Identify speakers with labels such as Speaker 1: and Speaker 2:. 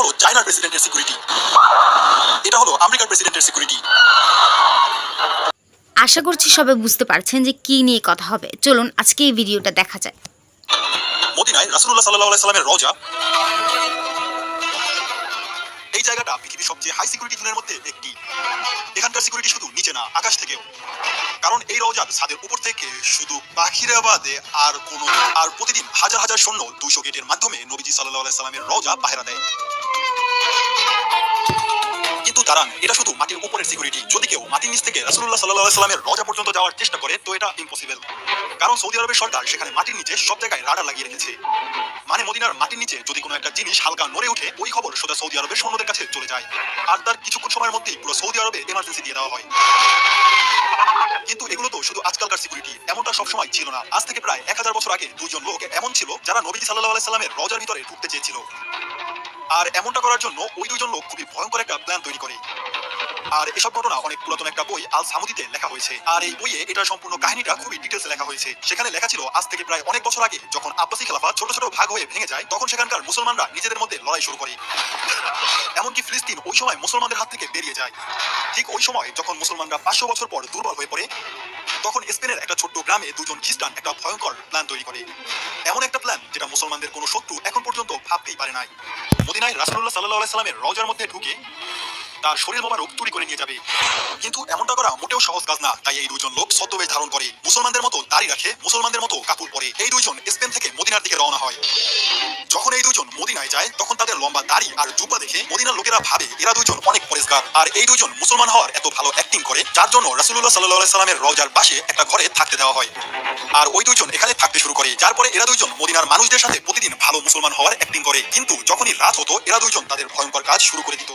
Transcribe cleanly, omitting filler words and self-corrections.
Speaker 1: হলো চায়নার প্রেসিডেন্টের সিকিউরিটি, এটা হলো আমেরিকার প্রেসিডেন্টের সিকিউরিটি।
Speaker 2: আশা করছি সবাই বুঝতে পারছেন যে কি নিয়ে কথা হবে। চলুন আজকে এই ভিডিওটা দেখা যাক।
Speaker 1: মদিনায় রাসূলুল্লাহ সাল্লাল্লাহু আলাইহি সাল্লামের রওজা। এই জায়গাটা পৃথিবীর সবচেয়ে হাই সিকিউরিটি জোনের মধ্যে একটি। এখানকার সিকিউরিটি শুধু নিচে না, আকাশ থেকেও। কারণ এই রওজার ছাদের উপর থেকে শুধু পাখিরা বাদে আর প্রতিদিন হাজার হাজার সৈন্য 200 গেটের মাধ্যমে নবীজি সাল্লাল্লাহু আলাইহি সাল্লামের রওজা পাহারা দেয়। কিন্তু দাঁড়ান, এটা শুধু মাটির উপরের সিকিউরিটি। যদি কেউ মাটির নিচ থেকে রাসূলুল্লাহ সাল্লাল্লাহু আলাইহি সাল্লামের রওজা পর্যন্ত যাওয়ার চেষ্টা করে তো এটা ইম্পসিবল। কারণ সৌদি আরবের সরকার সেখানে মাটির নিচে সব জায়গায় রাডার লাগিয়ে রেখেছে। মানে মদিনার মাটির নিচে যদি কোনো একটা জিনিস হালকা নড়ে ওঠে, ওই খবর সোজা সৌদি আরবের সৈন্যদের কাছে চলে যায়। আর তার কিছুক্ষণ সময়ের মধ্যেই পুরো সৌদি আরবে এমার্জেন্সি দিয়ে দেওয়া হয়। কিন্তু এগুলো তো শুধু আজকালকার সিকিউরিটি, এমনটা সবসময় ছিল না। আজ থেকে প্রায় 1000 বছর আগে দুইজন লোক এমন ছিল যারা নবীজি সাল্লাল্লাহু আলাইহি সাল্লামের রওজার ভিতরে ঢুকতে চেয়েছিল। আর এমনটা করার জন্য ওই দুইজন লোক খুবই ভয়ঙ্কর একটা প্ল্যান তৈরি করে। আর এসব ঘটনা অনেক পুরাতন একটা বই আল সামুদিতে লেখা হয়েছে। আর এই বইয়ে এটার সম্পূর্ণ কাহিনীটা খুবই ডিটেলসে লেখা হয়েছে। সেখানে লেখা ছিল আজ থেকে প্রায় অনেক বছর আগে যখন আব্বাসী খেলাফা ছোট ছোট ভাগ হয়ে ভেঙে যায়, তখন সেখানকার মুসলমানরা নিজেদের মধ্যে লড়াই শুরু করে। এমনকি ফিলিস্তিন ওই সময় মুসলমানদের হাত থেকে বেরিয়ে যায়। ঠিক ওই সময় যখন মুসলমানরা 500 বছর পর দুর্বল হয়ে পড়ে, তখন স্পেনের একটা ছোট্ট গ্রামে দুজন খ্রিস্টান একটা ভয়ঙ্কর প্ল্যান তৈরি করে। এমন একটা প্ল্যান যেটা মুসলমানদের কোনো শত্রু এখন পর্যন্ত ভাবতেই পারে নাই। মদিনায় রাসূলুল্লাহ সাল্লাল্লাহু আলাইহি সাল্লামের রওজার মধ্যে ঢুকে তার শরীর মোবারক চুরি করে নিয়ে যাবে। কিন্তু এমনটা করা মোটেও সহজ কাজ না। তাই এই দুইজন লোক ছদ্মবেশ ধারণ করে, মুসলমানদের মতো দাড়ি রাখে, মুসলমানদের মতো কাপড় পরে এই দুইজন স্পেন থেকে মদিনার দিকে রওনা হয়। যখন এই দুইজন মদিনায় যায়, তখন তাদের লম্বা দাড়ি আর জুব্বা দেখে মদিনার লোকেরা ভাবে এরা দুইজন অনেক পরেশগার। আর এই দুইজন মুসলমান হওয়ার এত ভালো অ্যাক্টিং করে, যার জন্য রাসূলুল্লাহ সাল্লাল্লাহু আলাইহি সাল্লামের রওজার পাশে একটা ঘরে থাকতে দেওয়া হয়। আর ওই দুইজন এখানে থাকতে শুরু করে। যার পরে এরা দুইজন মদিনার মানুষদের সাথে প্রতিদিন ভালো মুসলমান হওয়ার অ্যাক্টিং করে। কিন্তু যখনই রাত হতো, এরা দুইজন তাদের ভয়ঙ্কর কাজ শুরু করে দিত।